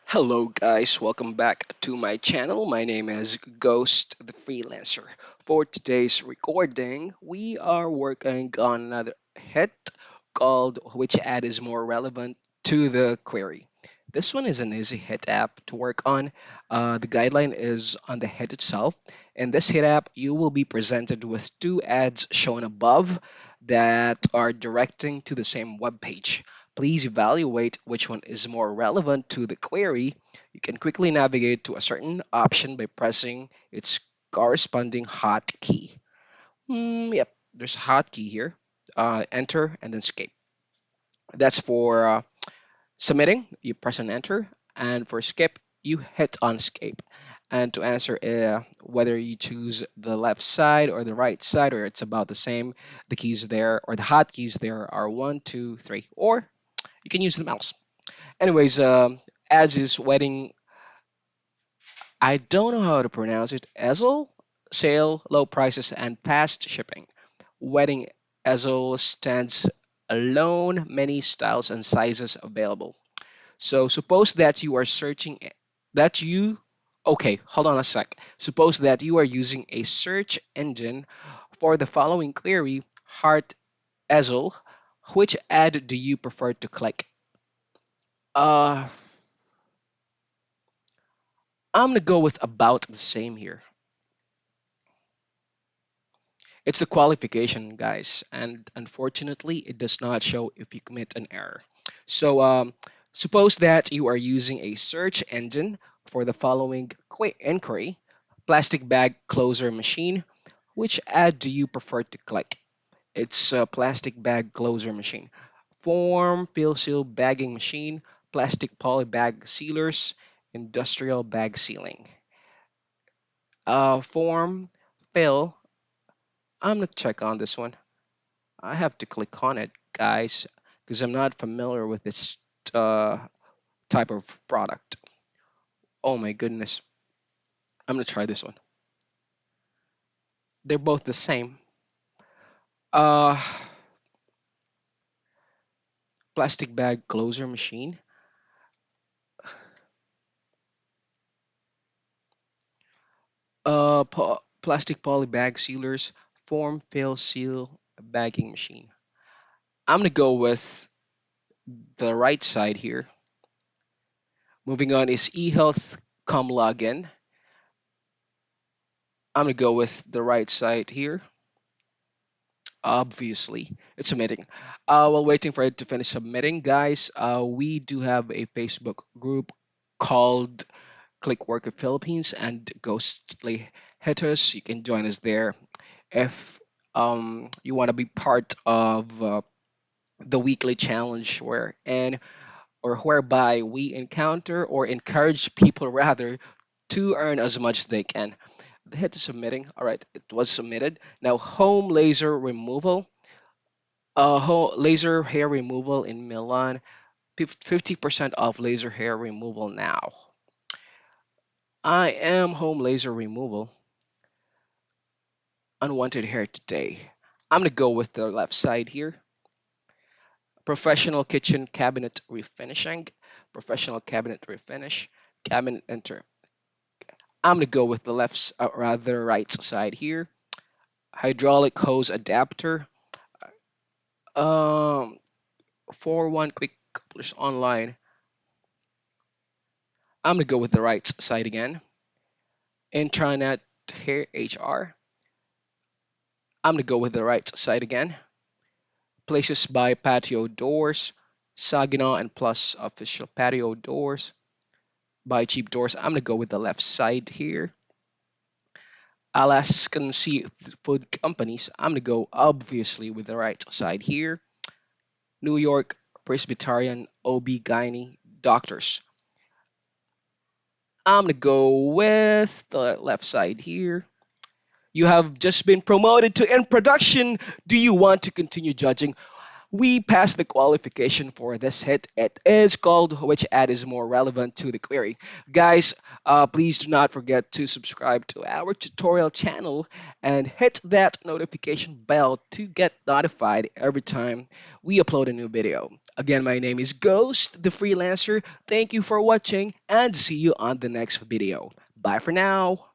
Hello guys, welcome back to my channel. My name is Ghost the Freelancer. For today's recording, we are working on another hit called which ad is more relevant to the query. This one is an easy hit app to work on. The guideline is on the hit itself. In this hit app, you will be presented with two ads shown above that are directing to the same web page. Please evaluate which one is more relevant to the query. You can quickly navigate to a certain option by pressing its corresponding hotkey. Yep, there's a hotkey here. Enter and then escape. That's for submitting. You press on enter, and for skip, you hit on escape. And to answer whether you choose the left side or the right side, or it's about the same, the keys there or the hotkeys there are one, two, three, or you can use the mouse. Anyways, as is wedding, I don't know how to pronounce it. Ezel, sale, low prices, and fast shipping. Wedding Ezel stands alone, many styles and sizes available. So suppose that you are searching that you okay, hold on a sec. Suppose that you are using a search engine for the following query, heart Ezel. Which ad do you prefer to click? Uh, I'm gonna go with about the same here. It's the qualification, guys, and unfortunately, it does not show if you commit an error. So, suppose that you are using a search engine for the following inquiry: plastic bag closer machine. Which ad do you prefer to click? It's a plastic bag closer machine. Form, pill seal bagging machine, plastic poly bag sealers, industrial bag sealing. Form, fill. I'm gonna check on this one. I have to click on it, guys, because I'm not familiar with this uh, type of product. Oh my goodness. I'm gonna try this one. They're both the same. Uh, plastic bag closer machine. Plastic poly bag sealers. Form, fill, seal bagging machine. I'm gonna go with the right side here. Moving on is eHealth com login. I'm gonna go with the right side here. Obviously, it's submitting. While waiting for it to finish submitting, guys, we do have a Facebook group called ClickWorker Philippines and Ghostly Hitters. You can join us there if you want to be part of the weekly challenge whereby we encounter or encourage people rather to earn as much as they can. Hit the submitting. All right, it was submitted. Now, home laser removal. Laser hair removal in Milan. 50% off laser hair removal now. I am home laser removal. Unwanted hair today. I'm gonna go with the left side here. Professional kitchen cabinet refinishing. Professional cabinet refinish. Cabinet enter. I'm gonna go with the rather right side here. Hydraulic hose adapter. Um, for one quick couplers online. I'm gonna go with the right side again. Intranet hair HR. I'm gonna go with the right side again. Places by patio doors. Saginaw and Plus official patio doors. By cheap doors. I'm gonna go with the left side here. Alaskan seafood companies. I'm gonna go obviously with the right side here. New York Presbyterian OB-GYN doctors. I'm gonna go with the left side here. You have just been promoted to in production. Do you want to continue judging? We passed the qualification for this hit. It is called which ad is more relevant to the query. Guys, please do not forget to subscribe to our tutorial channel and hit that notification bell to get notified every time we upload a new video. Again, my name is Ghost, the freelancer. Thank you for watching and see you on the next video. Bye for now.